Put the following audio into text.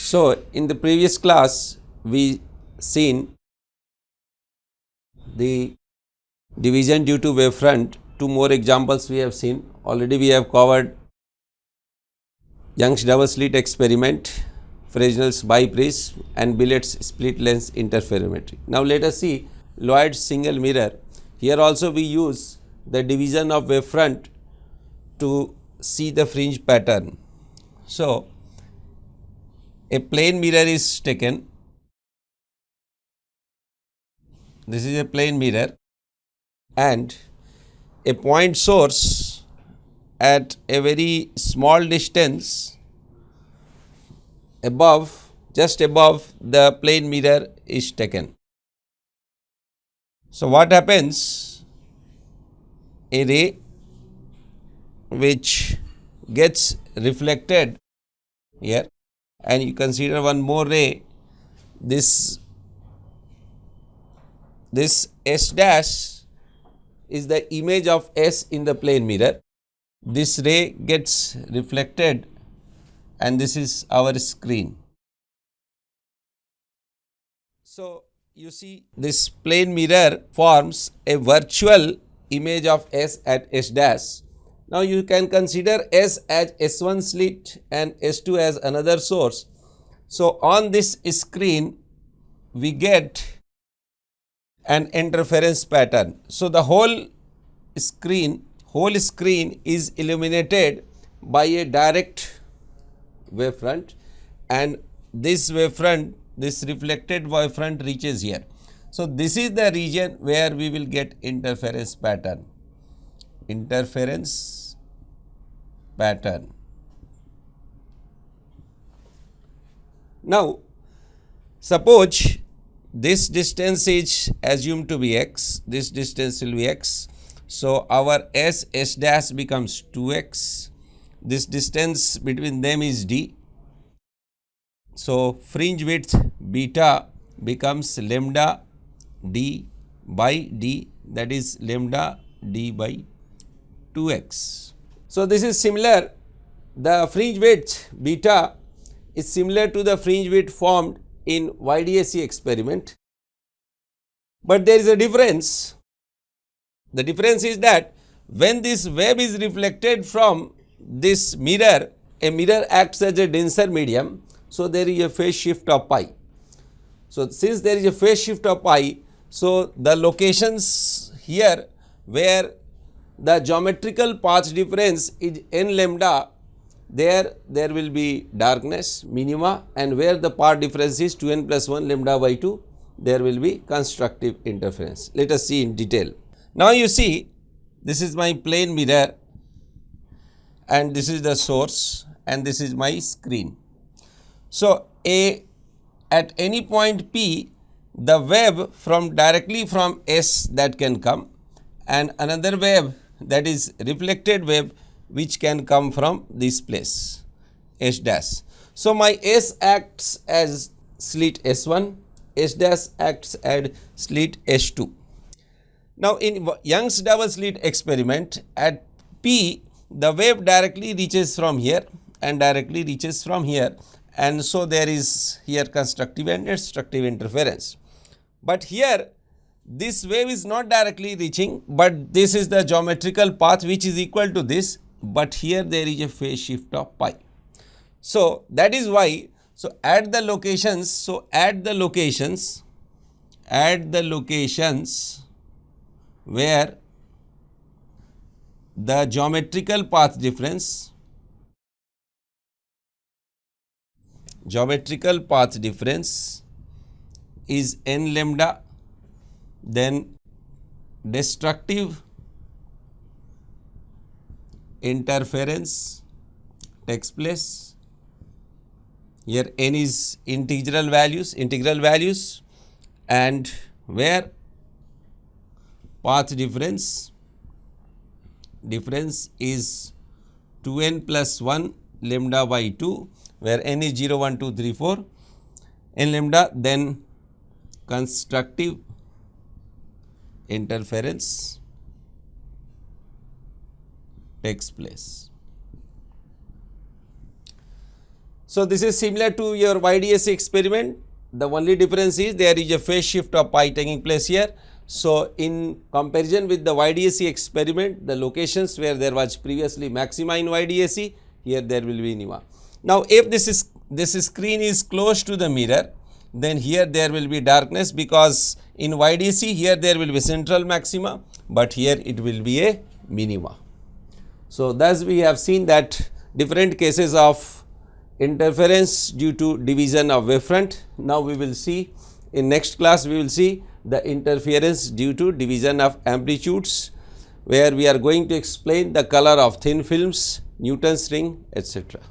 So, in the previous class we seen the division due to wavefront. Two more examples we have seen. Already we have covered Young's double slit experiment, Fresnel's biprism and Billet's split lens interferometry. Now let us see Lloyd's single mirror. Here also we use the division of wavefront to see the fringe pattern. So a plane mirror is taken. This is a plane mirror and a point source at a very small distance above, just above the plane mirror is taken. So what happens? A ray which gets reflected here, and you consider one more ray, this S dash is the image of S in the plane mirror. This ray gets reflected and this is our screen. So you see this plane mirror forms a virtual image of S at S dash. Now you can consider S as S1 slit and S2 as another source. So on this screen we get an interference pattern. So the whole screen is illuminated by a direct wavefront, and this wavefront, this reflected wavefront reaches here. So this is the region where we will get interference pattern. Interference pattern. Now suppose this distance is assumed to be x, this distance will be x. So our S dash becomes 2x, this distance between them is d. So fringe width beta becomes lambda d by d, that is lambda d by 2x. So this is similar, the fringe width beta is similar to the fringe width formed in YDAC experiment, but there is a difference. The difference is that when this wave is reflected from this mirror, a mirror acts as a denser medium, so there is a phase shift of pi. So since there is a phase shift of pi, so the locations here where the geometrical path difference is n lambda, there will be darkness minima, and where the path difference is 2n plus 1 lambda by 2, there will be constructive interference. Let us see in detail. Now you see, this is my plane mirror and this is the source and this is my screen. So at any point P, the wave directly from S that can come, and another wave, that is reflected wave, which can come from this place, S dash. So my S acts as slit S1, S dash acts as slit S2. Now in Young's double slit experiment, at P the wave directly reaches from here and directly reaches from here, and so there is here constructive and destructive interference. But here this wave is not directly reaching, but this is the geometrical path which is equal to this, but here there is a phase shift of pi. So that is why, so at the locations where the geometrical path difference is n lambda, then destructive interference takes place. Here n is integral values, and where path difference is 2n plus 1 lambda by 2, where n is 0, 1, 2, 3, 4, n lambda, then constructive interference takes place. So this is similar to your YDSC experiment. The only difference is there is a phase shift of pi taking place here. So in comparison with the YDSC experiment, the locations where there was previously maxima in YDSC, here there will be minima. Now if this screen is close to the mirror, then here there will be darkness, because in YDSC here there will be central maxima, but here it will be a minima. So thus we have seen that different cases of interference due to division of wavefront. Now we will see in next class, we will see the interference due to division of amplitudes, where we are going to explain the color of thin films, Newton's ring, etc.